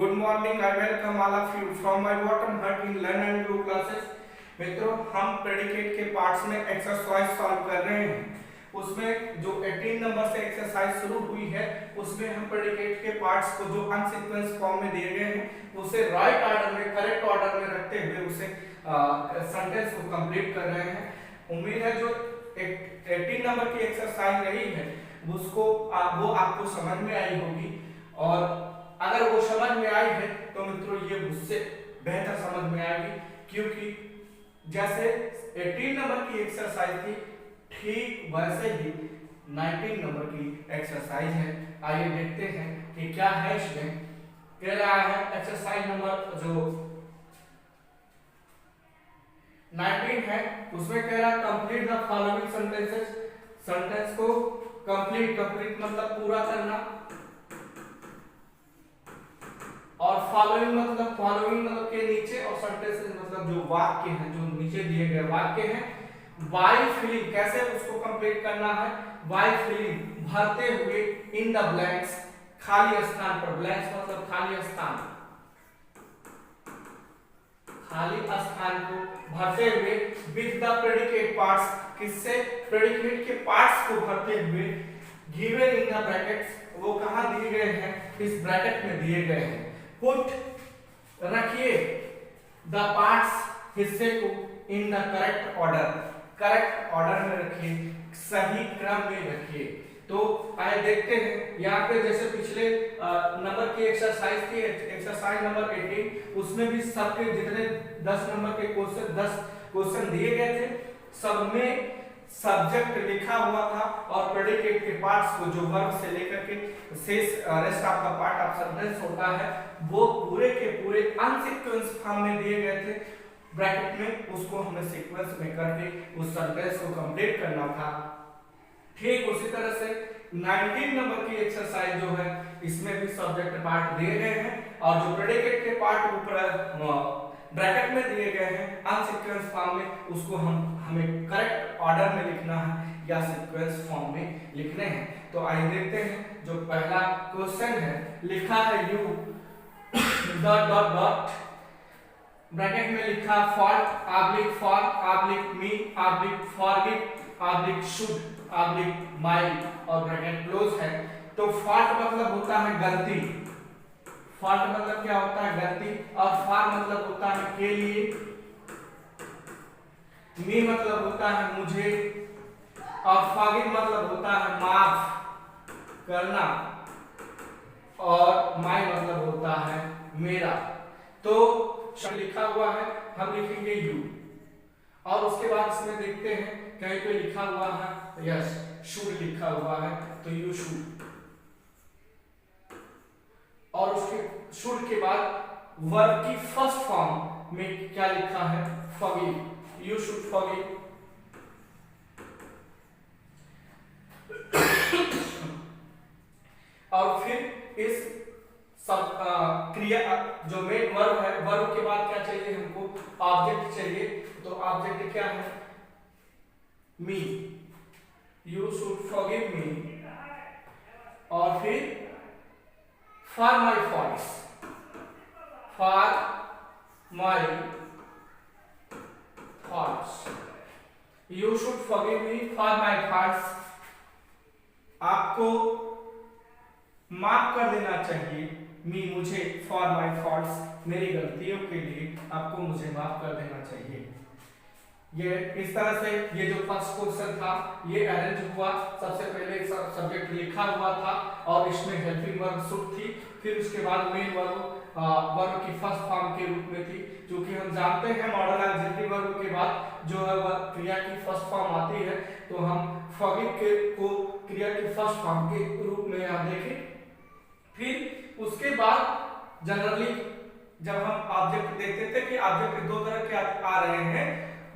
Good morning. I welcome all of you from my bottom heart in Learn and Grow classes. मित्रों, हम predicate के parts में exercise solve कर रहे हैं। उसमें जो 18 नंबर से एक्सरसाइज शुरू हुई है, उसमें हम प्रेडिकेट के पार्ट्स को जो अनसीक्वेंस फॉर्म में दिए गए हैं, उसे राइट ऑर्डर में, करेक्ट ऑर्डर में रखते हुए उसे सेंटेंस को कंप्लीट कर रहे हैं। उम्मीद है जो 18 नंबर की एक्सरसाइज रही है उसको वो आपको समझ में आई होगी, और अगर वो समझ में आई है तो मित्रों ये मुझसे बेहतर समझ में आएगी, क्योंकि जैसे 18 नंबर की एक्सरसाइज थी ठीक वैसे ही 19 नंबर की एक्सरसाइज है। आइए देखते हैं कि क्या है। इसमें कह रहा है एक्सरसाइज नंबर जो 19 है उसमें कह रहा है complete the following sentences. Sentence को कंप्लीट मतलब पूरा करना, और फॉलोइंग मतलब के नीचे, और सेंटेंसेस मतलब जो वाक्य हैं, जो नीचे दिए गए वाक्य हैं। बाय फिलिंग कैसे उसको कंप्लीट करना है, बाय फिलिंग भरते हुए, इन द ब्लैंक्स खाली स्थान पर, ब्लैंक्स मतलब खाली स्थान, खाली स्थान को भरते हुए विद द प्रेडिकेट पार्ट्स, किससे, प्रेडिकेट के पार्ट्स को भरते हुए, गिवन इन द ब्रैकेट्स, वो कहां दिए गए हैं, इस ब्रैकेट में दिए गए हैं। पुट रखिए द पार्ट्स हिस्से को इन द करेक्ट ऑर्डर में रखिए, सही क्रम में रखिए। तो आइए देखते हैं यहाँ पे, जैसे पिछले नंबर की एक्सरसाइज थी, एक्सरसाइज नंबर 18, उसमें भी सबके जितने 10 नंबर के क्वेश्चन, 10 क्वेश्चन दिए गए थे, सब में सब्जेक्ट लिखा हुआ था, और प्रेडिकेट के पार्ट्स को जो वर्ब से लेकर के शेष rest of the part of sentence होता है, वो पूरे के पूरे अनसीक्वेंस फॉर्म में दिए गए थे ब्रैकेट में। उसको हमें सीक्वेंस में करके उस सेंटेंस को कंप्लीट करना था। ठीक उसी तरह से 19 नंबर की एक्सरसाइज जो है, इसमें भी सब्जेक्ट पार्ट दिए गए हैं, और जो प्रेडिकेट के पार्ट ऊपर ब्रैकेट में दिए गए हैं अनसीक्वेंस फॉर्म में, उसको हमें करेक्ट ऑर्डर में लिखना है या सीक्वेंस फॉर्म में लिखने हैं। तो आइए देखते हैं। जो पहला क्वेश्चन है, लिखा है U dot dot dot, bracket में लिखा fault oblique for oblique me oblique forgive oblique should oblique mind, और ब्रैकेट क्लोज है। तो फॉल्ट मतलब होता है गलती, फॉल्ट मतलब क्या होता है, गलती, और फॉर मतलब होता है के लिए, मी मतलब होता है मुझे, और फॉरगिव मतलब होता है माफ करना, और माई मतलब होता है मेरा। तो शब्द लिखा हुआ है, हम लिखेंगे यू, और उसके बाद इसमें देखते हैं कहीं पे लिखा हुआ है यस शुड लिखा हुआ है, तो यू शुड, और उसके शुड के बाद वर्ब की फर्स्ट फॉर्म में क्या लिखा है, फॉरगिव, यू शुड फॉरगिव। और फिर इस सब क्रिया जो मेन वर्ब है, वर्ब के बाद क्या चाहिए हमको, ऑब्जेक्ट चाहिए। तो ऑब्जेक्ट क्या है, मी, यू शुड फॉरगिव मी, और फिर for my faults, for my faults, you should forgive me for my faults, आपको माफ कर देना चाहिए, मी मुझे, फॉर माई फॉल्ट्स मेरी गलतियों के लिए आपको मुझे माफ कर देना चाहिए। ये इस तरह से ये जो फर्स्ट क्वेश्चन था ये अरेंज हुआ। सबसे पहले सब्जेक्ट लिखा हुआ था, और इसमें हेल्पिंग वर्ब शुड थी, फिर उसके बाद मेन वर्ब की फर्स्ट फॉर्म के रूप में थी। क्योंकि हम जानते हैं मॉडल ऑक्सिलरी वर्ब के बाद जो है वह क्रिया की फर्स्ट फॉर्म आती है, तो हम फॉरगिव को क्रिया की फर्स्ट फॉर्म के रूप में यहाँ देखें। फिर उसके बाद जनरली जब हम ऑब्जेक्ट देखते थे कि ऑब्जेक्ट दो तरह के आ रहे हैं,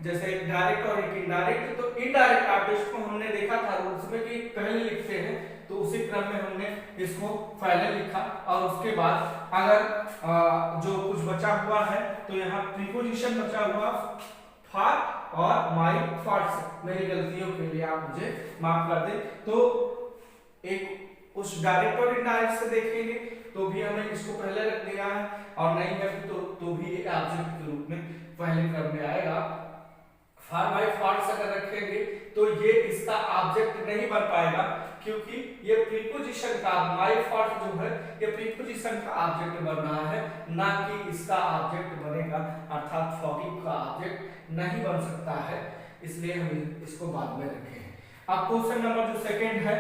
जैसे एक डायरेक्ट और एक इनडायरेक्ट, तो इनडायरेक्ट ऑब्जेक्ट को हमने देखा था रूल्स में कि पहले लिखते हैं, तो उसी क्रम में हमने इसको पहले लिखा, और उसके बाद अगर जो कुछ बचा हुआ है तो यहाँ प्रीपोजिशन बचा हुआ फॉर और माई फॉल्ट्स, मेरी गलतियों के लिए आप मुझे माफ कर दें। तो एक उस डायरेक्ट और इनडायरेक्ट से देखेंगे तो भी हमें इसको पहले रख देना है, और नहीं है तो भी एक ऑब्जेक्ट के रूप में पहले क्रम में आएगा। फॉर बाय फॉर्स अगर रखेंगे तो ये इसका ऑब्जेक्ट नहीं बन पाएगा, क्योंकि ये प्रीपोजिशन का माय फॉर्स जो है ये प्रीपोजिशन का ऑब्जेक्ट बन रहा है, ना कि इसका ऑब्जेक्ट बनेगा, अर्थात फॉगिंग का ऑब्जेक्ट नहीं बन सकता है, इसलिए हम इसको बाद में रखे हैं। अब क्वेश्चन नंबर जो सेकंड है,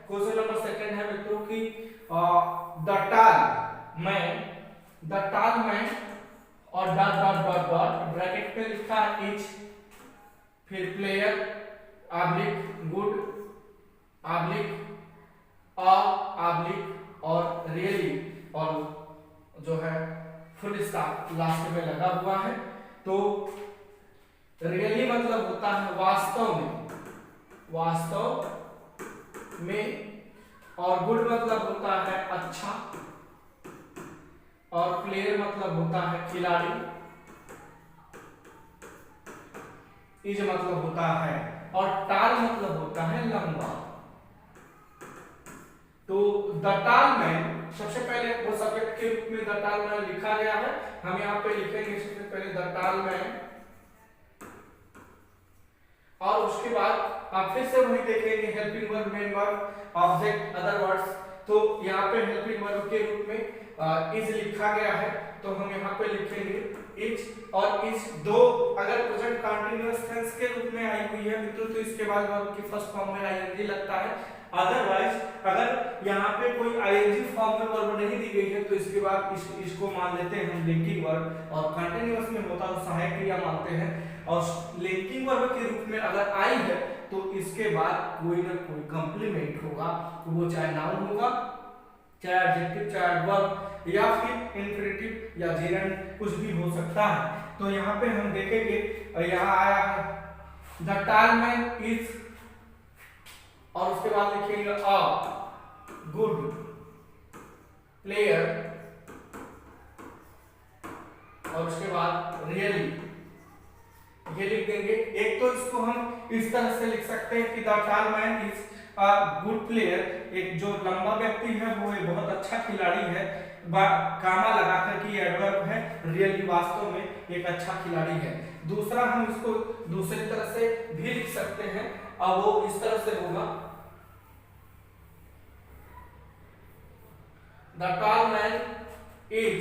क्वेश्चन नंबर सेकंड है मित्रों की द टाल मैन और dot dot dot dot bracket पे लिखा है इच, फिर player oblique good oblique oblique और रियली, और जो है फुल स्टॉप लास्ट में लगा हुआ है। तो रियली मतलब होता है वास्तव में, और गुड मतलब होता है अच्छा, और प्लेयर मतलब होता है खिलाड़ी, इज मतलब होता है, और टाल मतलब होता है लंबा। तो द टाल मैन सबसे पहले वो सब्जेक्ट के रूप में द टाल मैन लिखा गया है, हम यहाँ पे लिखेंगे सबसे पहले द टाल मैन, और उसके बाद आप फिर से वही देखेंगे helping verb, main verb, object, other words. तो यहाँ पे हेल्पिंग वर्ब के रूप में इज लिखा गया है, तो हम यहाँ पे लिखेंगे इज, और इज दो अगर प्रेजेंट कंटीन्यूअस टेंस के रूप में आई हुई है मित्रों तो इसके बाद वर्ब की फर्स्ट फॉर्म में आईएनजी लगता है। अदरवाइज अगर यहाँ पे कोई आईएनजी फॉर्म में वर्ब नहीं दी गई है तो इसके बाद इसको मान लेते हैं हम लिंकिंग वर्ब, और कंटीन्यूअस में होता तो सहायक क्रिया मानते हैं, और लिंकिंग वर्ब के रूप में अगर आई है तो इसके बाद कोई ना कोई कंप्लीमेंट होगा, वो चाहे नाउन होगा, चाहे एडजेक्टिव, चाहे एडवर्ब, या फिर इंफिनिटिव या जेरेंड, कुछ भी हो सकता है। तो यहाँ पे हम देखेंगे, यहाँ आया है द टाल मैन इज, और उसके बाद लिखेंगे अ गुड प्लेयर, और उसके बाद रियली, ये लिख देंगे। एक तो इसको हम इस तरह से लिख सकते हैं कि द टाल man is a good player, एक जो लंबा व्यक्ति है वो एक बहुत अच्छा खिलाड़ी है, कामा लगाकर कि एडवर्ब है, रियली वास्तव में एक अच्छा खिलाड़ी है। दूसरा हम इसको दूसरी तरह से भी लिख सकते हैं, और वो इस तरह से होगा द टाल man is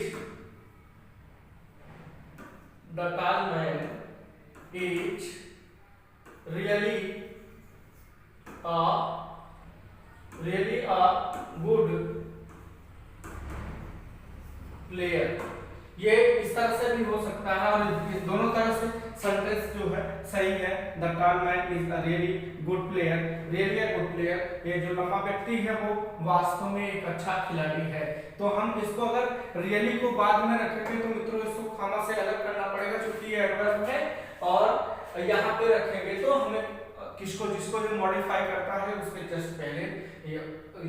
really a good player। ये इस तरह से भी हो सकता है, और इस दोनों तरह से सेंटेंस जो है सही है। द टाल man is a really good player, really a good player, ये जो लंबा व्यक्ति है वो वास्तव में एक अच्छा खिलाड़ी है। तो हम इसको अगर रियली को बाद में रखेंगे तो मित्रों इसको खामा से अलग करना पड़ेगा, क्योंकि ये एडवर्ब है, और यहाँ पे रखेंगे तो हमें किसको जिसको जो मॉडिफाई करता है उसके जस्ट पहले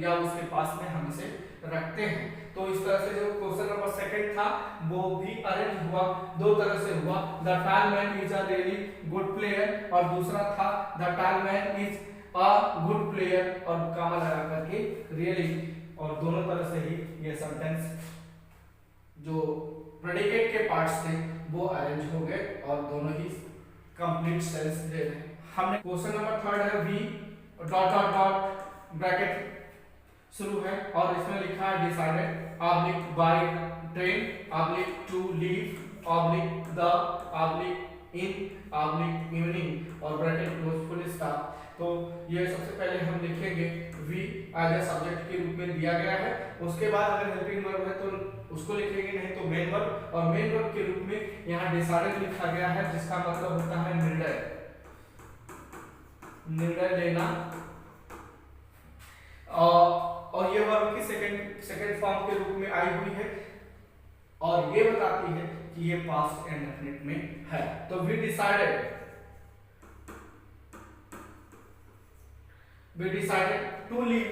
या उसके पास में हम इसे रखते हैं। तो इस तरह से जो क्वेश्चन नंबर सेकंड था वो भी अरेंज हुआ, दो तरह से हुआ, द टाल man is a really good player, और दूसरा था द टाल man is a good player और कामा लगा करके रियली, और दोनों तरह से ही ये सेंटेंस जो प्रेडिकेट के पार्ट्स थे वो अरेंज हो गए, और दोनों ही कंप्लीट सेंस दे रहे हैं। हमने क्वेश्चन नंबर थर्ड है V dot dot dot bracket शुरू है, और इसमें लिखा है decided oblique by train oblique to leave oblique the oblique in oblique evening, और ब्रैकेट क्लोज फुल स्टॉप। तो ये सबसे पहले हम लिखेंगे वी एज ए सब्जेक्ट के रूप में दिया गया है, उसके बाद अगर हेल्पिंग वर्ब है तो उसको लिखेंगे, नहीं तो मेन वर्ब, और मेन वर्ब के रूप में यहाँ डिसाइडेड लिखा गया है जिसका मतलब होता है निर्णय लेना, और ये वर्ब की सेकंड फॉर्म के रूप में आई हुई है, और ये बताती है कि ये पास्ट इंडेफिनिट में है। तो वी डिसाइडेड टू लीव,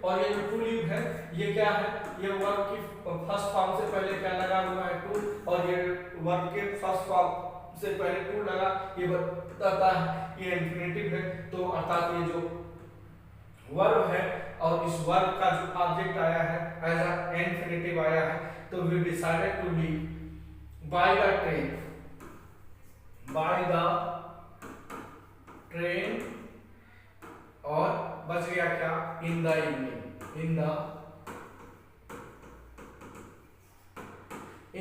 और ये जो टू लीव है ये क्या है, ये वर्ब की फर्स्ट फॉर्म से पहले क्या लगा हुआ है टू, और ये वर्ब के फर्स्ट फॉर्म से पहले टू लगा, ये बताता है ये इंफिनिटिव है, तो अर्थात ये जो वर्ब है और इस वर्ब का जो ऑब्जेक्ट आया है एज अ इन्फिनिटिव आया है, तो we decided to leave by the train, by the train, और बच गया क्या, in the evening, in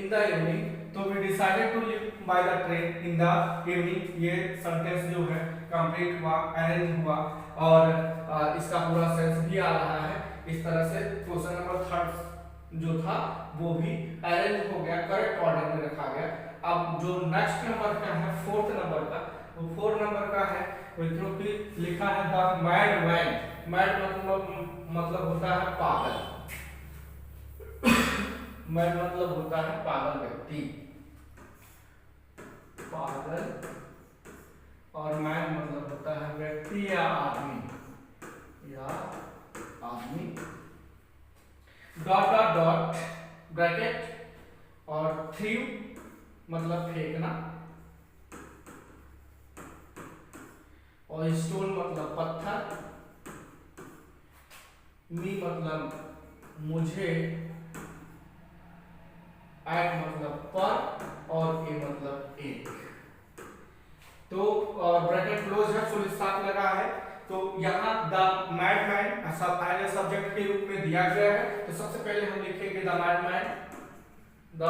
the evening. तो we decided to leave by the train in the evening, ये सेंटेंस जो है कंप्लीट हुआ, अरेंज हुआ, और इसका पूरा सेंस भी आ रहा है। इस तरह से क्वेश्चन नंबर 3 जो था वो भी अरेंज हो गया, करेक्ट ऑर्डर में रखा गया। अब जो नेक्स्ट नंबर का है 4th नंबर का, वो 4 नंबर का है मित्रों की लिखा है द मैड मैन। मैड मतलब होता है पागल, मैड मतलब होता है पागल व्यक्ति, पागल, और मैन मतलब होता है व्यक्ति या आदमी, डॉट डॉट डॉट ब्रैकेट और थ्रू मतलब फेंकना, और स्टोन मतलब पत्थर, मी मतलब मुझे, एट मतलब पर, और ए मतलब एक। तो और ब्रैकेट क्लोज है, फुल स्टॉप लगा है। तो यहाँ द मैडमैन सब एज ए सब्जेक्ट के रूप में दिया गया है। तो सबसे पहले हम लिखेंगे द मैडमैन, द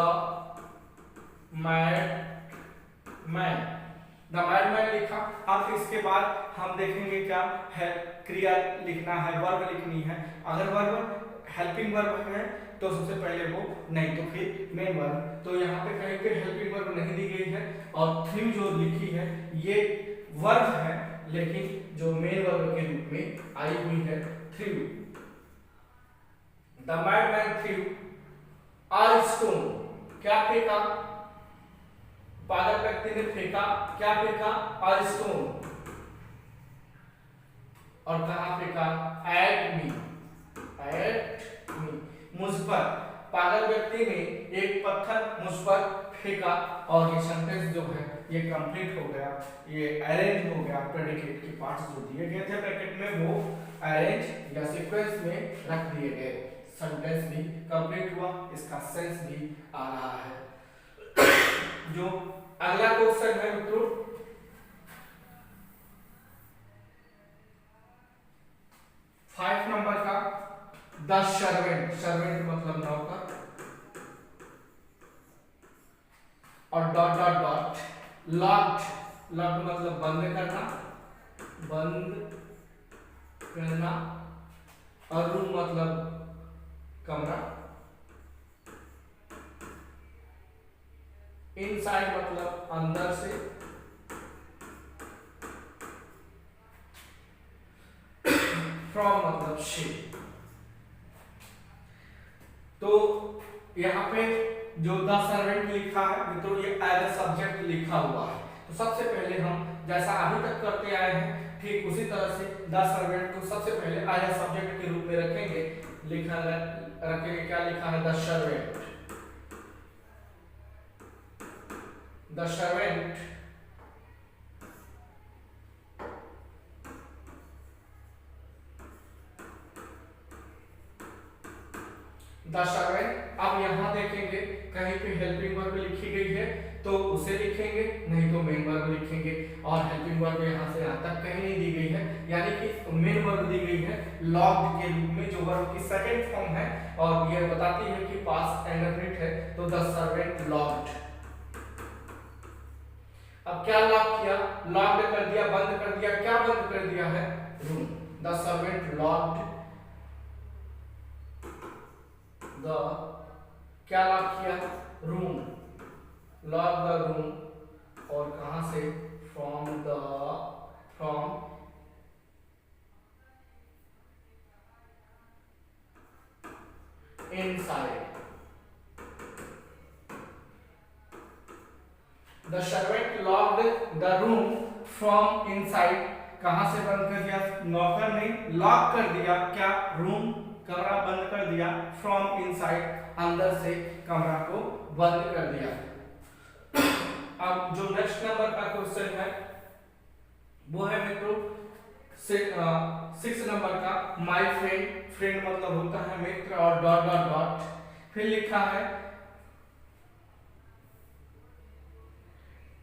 मैडमैन लिखा। अब इसके बाद हम देखेंगे क्या है, क्रिया लिखना है, वर्ब लिखनी है। अगर वर्ब हेल्पिंग वर्ब है तो सबसे पहले वो, नहीं तो फिर मेन वर्ब। तो यहाँ पे कहीं पे हेल्पिंग वर्ब नहीं दी गई है, और थ्रू जो लिखी है ये वर्ब है, लेकिन जो मेन वर्ब के रूप में आई हुई है through. The madman through a stone, क्या फेंका, पागल व्यक्ति ने फेंका, क्या फेंका, अ स्टोन, और कहां फेंका, एट मी, मुझ पर। पागल व्यक्ति ने एक पत्थर मुझ पर फेंका, और ये सेंटेंस जो है ये कंप्लीट हो गया, ये अरेंज हो गया। प्रेडिकेट के पार्ट्स जो दिए गए थे ब्रैकेट में वो अरेंज या सीक्वेंस में रख दिए गए, सेंटेंस भी कंप्लीट हुआ, इसका सेंस भी आ रहा है। जो अगला क्वेश्चन है मित्रों 5 नंबर का, द सर्वेंट, सर्वेंट मतलब नौकर, और dot dot dot locked, locked मतलब बंद करना, और रूम मतलब कमरा, इनसाइड मतलब अंदर से, फ्रॉम मतलब से। तो यहाँ पे जो द सर्वेंट लिखा है मित्रों ये एज अ सब्जेक्ट लिखा हुआ है। तो सबसे पहले हम जैसा अभी तक करते आए हैं ठीक उसी तरह से द सर्वेंट को सबसे पहले एज अ सब्जेक्ट के रूप में रखेंगे, रखेंगे क्या लिखा है, the servant, the servant, the servant. अब यहाँ देखेंगे कहीं पे हेल्पिंग वर्ब लिखी गई है तो उसे लिखेंगे, नहीं तो मेन वर्ब लिखेंगे, और हेल्पिंग वर्ब यहाँ से यहाँ तक कहीं नहीं दी गई है, यानी कि मेन वर्ब दी गई है लॉक्ड के रूप में, जो वर्ब की सेकंड फॉर्म है, और ये बताती है कि पास्ट इंडेफिनिट है। तो द सर्वेंट लॉक्ड। अब क्या लॉक किया, लॉक्ड कर दिया, बंद कर दिया, क्या बंद कर दिया है, room. The servant locked the, क्या लॉक किया, रूम, लॉक द रूम, और कहां से, from inside. The servant locked the room from inside, कहां से बंद कर दिया, नौकर ने लॉक कर दिया क्या, रूम, कमरा बंद कर दिया, फ्रॉम इनसाइड, अंदर से कमरा को बंद कर दिया। अब जो नेक्स्ट नंबर का क्वेश्चन है वो है मित्रों 6 नंबर का माय फ्रेंड, फ्रेंड मतलब होता है मित्र, और डॉट डॉट डॉट, फिर लिखा है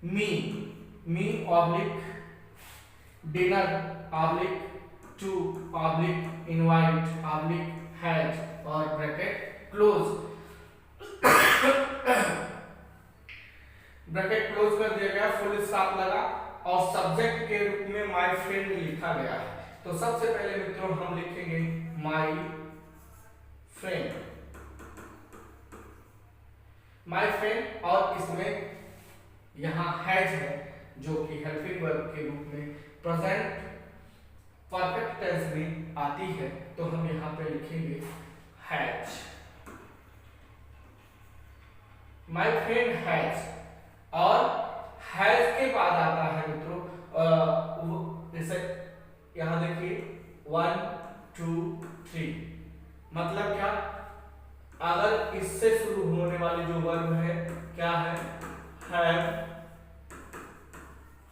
me oblique dinner oblique to oblique invite oblique has और ब्रैकेट क्लोज, ब्रैकेट क्लोज कर दिया गया, फुल स्टॉप लगा और सब्जेक्ट के रूप में माय फ्रेंड लिखा गया है। तो सबसे पहले मित्रों हम लिखेंगे माय फ्रेंड, माय फ्रेंड, और इसमें यहाँ हैज है जो कि हेल्पिंग वर्ब के रूप में प्रेजेंट परफेक्ट टेंस में आती है, तो हम यहाँ पे लिखेंगे हैज, माय फ्रेंड हैज। और हैज के बाद आता है मित्रों जैसे यहाँ देखिए 1 2 3, मतलब क्या, अगर इससे शुरू होने वाली जो वर्ब है क्या है, हैव,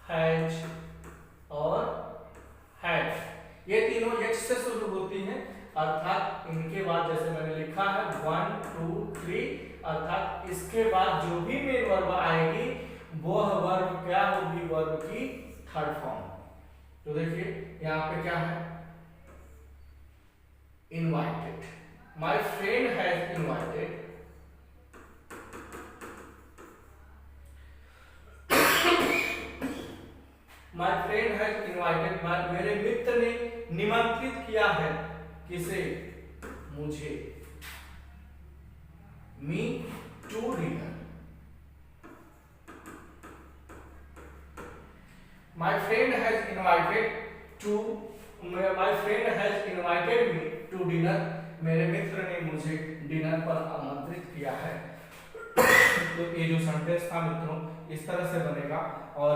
हैज और हैड, ये तीनों एच से शुरू होती हैं, अर्थात इनके बाद जैसे मैंने लिखा है 1 2 3, अर्थात इसके बाद जो भी मेन वर्ब आएगी वह वर्ब क्या होगी, वर्ब की थर्ड फॉर्म। तो देखिए यहाँ पे क्या है, invited, my friend has invited, my friend has invited, मेरे मित्र ने निमंत्रित किया है, किसे, मुझे, me to dinner, my friend has invited to, my friend has invited me to dinner, मेरे मित्र ने मुझे डिनर पर आमंत्रित किया है। तो ये जो सेंटेंस था मित्रों इस तरह से बनेगा, और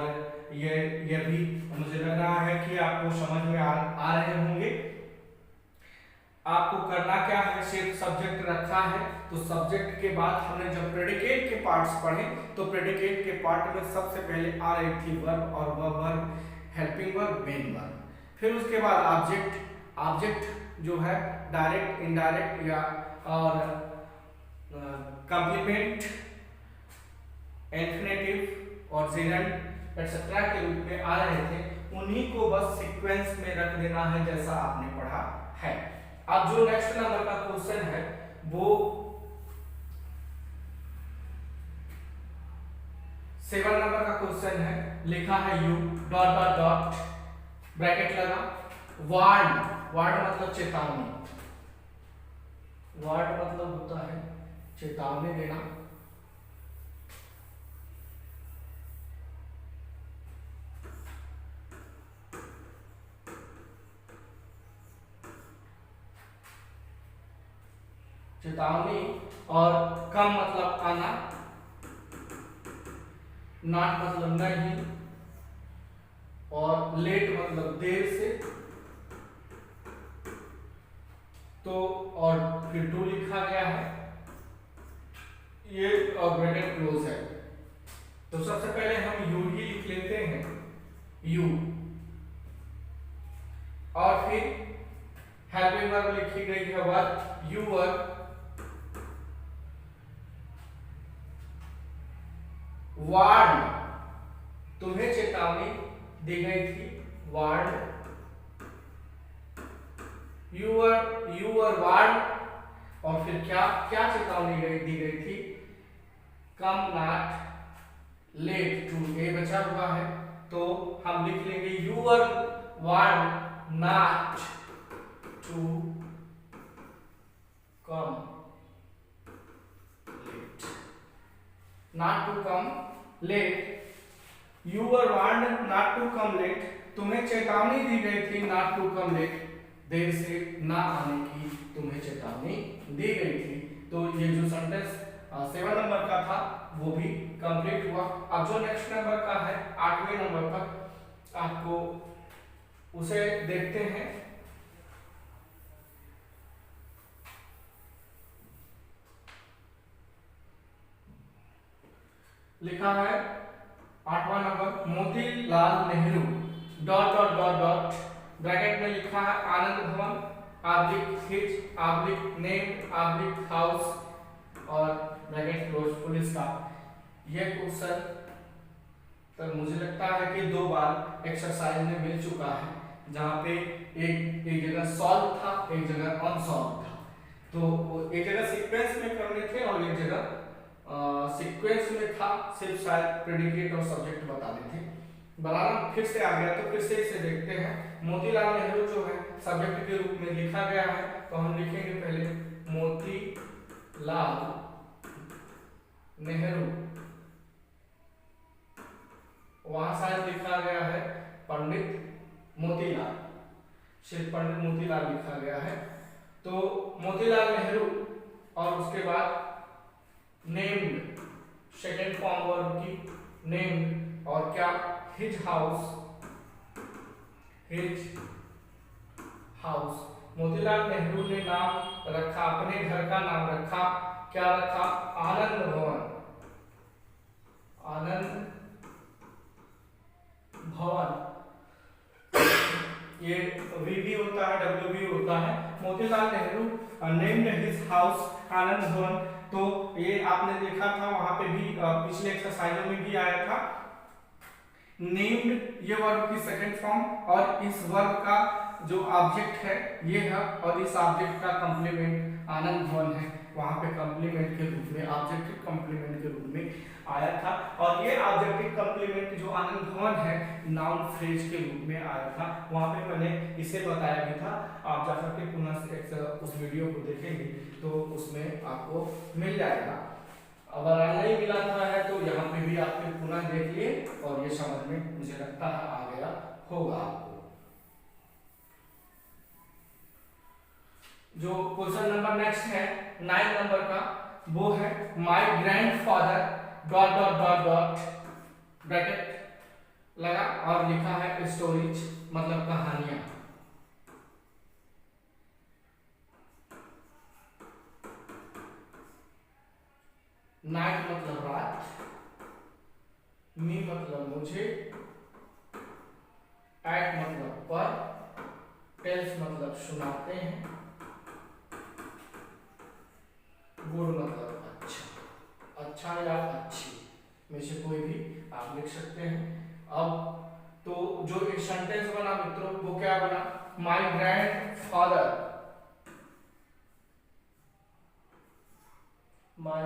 ये भी मुझे लग रहा है कि आपको समझ में आ रहे होंगे। आपको करना क्या है, सिर्फ सब्जेक्ट रखा है, तो सब्जेक्ट के बाद हमने जब प्रेडिकेट के पार्ट्स पढ़े तो प्रेडिकेट के पार्ट में सबसे पहले आ रही थी वर्ब, और वह verb helping verb, main verb, फिर उसके बाद ऑब्जेक्ट, ऑब्जेक्ट जो है डायरेक्ट, इनडायरेक्ट या और कॉम्प्लीमेंट, इन्फिनेटिव और जेरेंट एक्सेट्रा के रूप में आ रहे थे, उन्हीं को बस सीक्वेंस में रख देना है जैसा आपने पढ़ा है। अब जो नेक्स्ट नंबर का क्वेश्चन है वो 7 नंबर का क्वेश्चन है, लिखा है U dot dot dot bracket लगा, वार्न, वार्न मतलब चेतावनी, वार्न मतलब होता है चेतावनी देना, चेतावनी, और कम मतलब आना, नॉट मतलब नहीं, और लेट मतलब देर से, तो और फिर टू लिखा गया है, ये और ब्रैकेट क्लोज है। तो सबसे पहले हम यू ही लिख लेते हैं, यू, और फिर हेल्पिंग वर्ब लिखी गई है वर्ब, यू वर्ब, वार्न, तुम्हें चेतावनी दी गई थी, वार्न, यू वर वार्न, और फिर क्या क्या चेतावनी दी गई थी, कम नॉट लेट टू, ये बचा हुआ है, तो हम लिख लेंगे you were warn not to come late, not to come late, you were warned not to come late, तुम्हें चेतावनी दी गई थी नॉट टू कम लेट, देर से ना आने की तुम्हें चेतावनी दी गई थी। तो ये जो सेंटेंस 7 नंबर का था वो भी कंप्लीट हुआ। अब जो नेक्स्ट नंबर का है 8वें नंबर पर, आपको उसे देखते हैं। लिखा है 8वां number, Motilal Nehru dot dot dot dot bracket में लिखा है Anand Bhavan oblique his oblique name oblique house और ब्रैकेट क्लोज फुल स्टॉप। यह क्वेश्चन तो मुझे लगता है कि 2 बार एक्सरसाइज में मिल चुका है, जहाँ पे एक जगह सॉल्व था, एक जगह अनसॉल्व था। तो एक जगह सीक्वेंस में करने थे और एक जगह सीक्वेंस में था, सिर्फ शायद प्रेडिकेट और सब्जेक्ट बताने थे। बनाना फिर से आ गया, तो फिर से इसे देखते हैं। मोतीलाल नेहरू जो है सब्जेक्ट के रूप में लिखा गया है, तो हम लिखेंगे पहले मोतीलाल नेहरू। वहां शायद लिखा गया है पंडित मोतीलाल, सिर्फ पंडित मोतीलाल लिखा गया है। तो मोतीलाल नेहरू और उसके बाद नेम्ड, सेकेंड फॉर्म वर्ब की नेम्ड, और क्या his house, his house. Motilal Nehru ने नाम रखा, अपने घर का नाम रखा, क्या रखा, आनंद भवन, आनंद भवन। ये वीबी होता है, डब्ल्यूबी होता है। Motilal Nehru named his house Anand Bhavan. तो ये आपने देखा था, वहां पे भी पिछले एक्सरसाइजों में भी आया था। नेम्ड ये वर्ब की सेकंड फॉर्म, और इस वर्ब का जो ऑब्जेक्ट है ये है, और इस ऑब्जेक्ट का कॉम्प्लीमेंट आनंद भवन है। वहां पे कॉम्प्लीमेंट के रूप में, ऑब्जेक्टिव कॉम्प्लीमेंट के रूप में आया था। और ये ऑब्जेक्टिव कॉम्प्लीमेंट जो आनंद भवन है नाउन फ्रेज के रूप में आया था। वहां पे मैंने इसे बताया भी था, आप जा करके पुनः उस वीडियो को देखेंगे तो उसमें आपको मिल जाएगा। अगर नहीं मिला था है तो यहाँ पे भी आपके पुनः देख लिए, और ये समझ में मुझे लगता है आ गया होगा आपको। जो क्वेश्चन नंबर नेक्स्ट है 9 नंबर का, वो है my grandfather dot dot dot dot bracket लगा और लिखा है स्टोरीज, मतलब कहानियां। नाइट मतलब रात, मी मतलब मुझे, एट मतलब पर, टेल्स मतलब सुनाते हैं, गुड मतलब अच्छा, अच्छा या अच्छी में से कोई भी आप लिख सकते हैं। अब तो जो एक सेंटेंस बना मित्रों वो क्या बना, माय ग्रैंडफादर, माय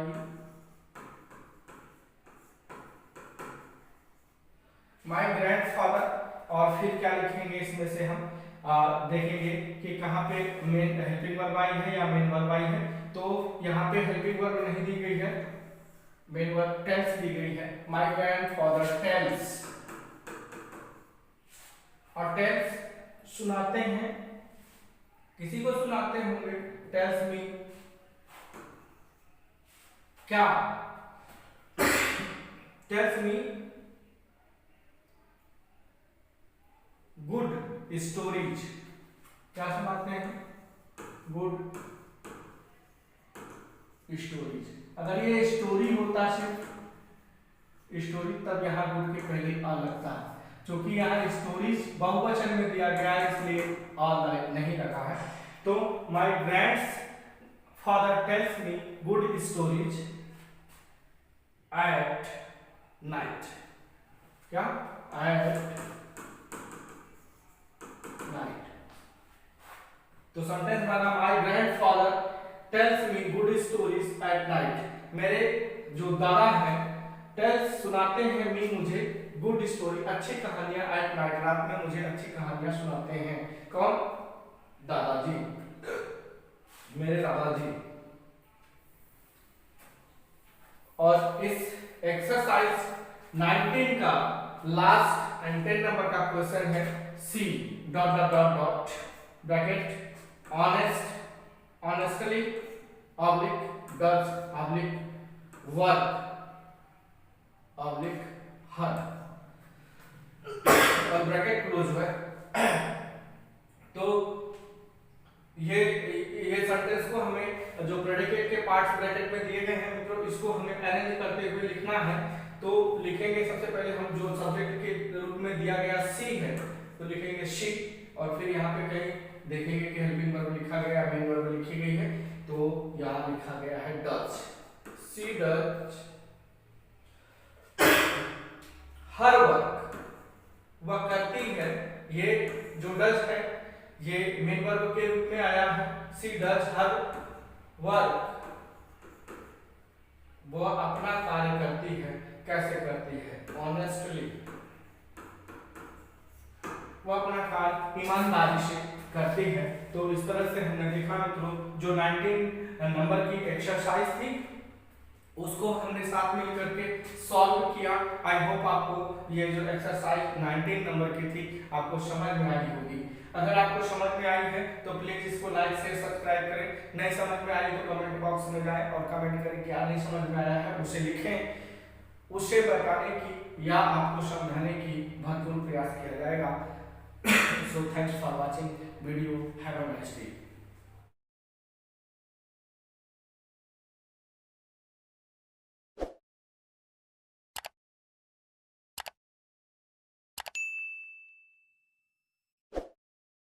ग्रैंडफादर। और फिर क्या लिखेंगे इसमें से हम देखेंगे कि कहाँ पे मेन हेल्पिंग वर्ब आई है या मेन वर्ब आई है। तो यहाँ पे हेल्पिंग वर्ब नहीं दी गई है, मेन वर्ब टेल्स दी गई है। माय ग्रैंडफादर टेल्स, और टेल्स सुनाते हैं, किसी को सुनाते होंगे, टेल्स मी क्या, टेल्स मी गुड स्टोरीज, क्या सुनाते हैं, गुड स्टोरीज। अगर ये स्टोरी होता सिर्फ स्टोरी, तब यहाँ गुड के पहले आ लगता है। क्योंकि यहाँ स्टोरीज बहुवचन में दिया गया है इसलिए आ नहीं लगा है। तो my grandfather tells me good stories at night, क्या, एट नाइट। तो सेंटेंस बना my grandfather tells me good stories at night. मेरे जो दादा हैं टेल्स सुनाते हैं मी मुझे गुड स्टोरी, अच्छी कहानियां एट नाइट, रात में मुझे अच्छी कहानियां सुनाते हैं। कौन, दादाजी, मेरे दादाजी। और इस एक्सरसाइज 19 का लास्ट एंड 10 नंबर का क्वेश्चन है C dot dot dot dot bracket honest, honestly oblique does oblique work oblique her, और ब्रैकेट क्लोज है। तो ये सेंटेंस को हमें जो प्रेडिकेट के पार्ट्स ब्रैकेट में दिए गए हैं मित्रों, इसको हमें अरेंज करते हुए लिखना है। तो लिखेंगे सबसे पहले हम जो सब्जेक्ट के रूप में दिया गया सी है, तो लिखेंगे शी, और फिर यहाँ पे कहीं देखेंगे कि हेल्पिंग वर्ब लिखा गया, मेन वर्ब लिखी गई है, तो यहाँ लिखा गया है डच। सी डच हर वर्क, वह करती है। ये जो डच है ये मेन वर्ब के रूप में आया है। सी डच हर वर्क, वो अपना कार्य करती है। कैसे करती है? ऑनेस्टली, वो अपना कार्य ईमानदारी से करती है। तो इस तरह से हमने देखा मित्रों, जो 19 नंबर की एक्सरसाइज थी उसको हमने साथ मिल करके सॉल्व किया। आई होप आपको ये जो एक्सरसाइज 19 नंबर की थी आपको समझ में आई होगी। अगर आपको समझ में आई है तो प्लीज इसको लाइक शेयर सब्सक्राइब करें। नहीं समझ में आई तो कमेंट बॉक्स में जाएं और कमेंट करें क्या नहीं समझ में आया है उसे लिखें, उसे बताने की या आपको समझाने की भरपूर प्रयास किया जाएगा। So thanks for watching video. Have a nice day.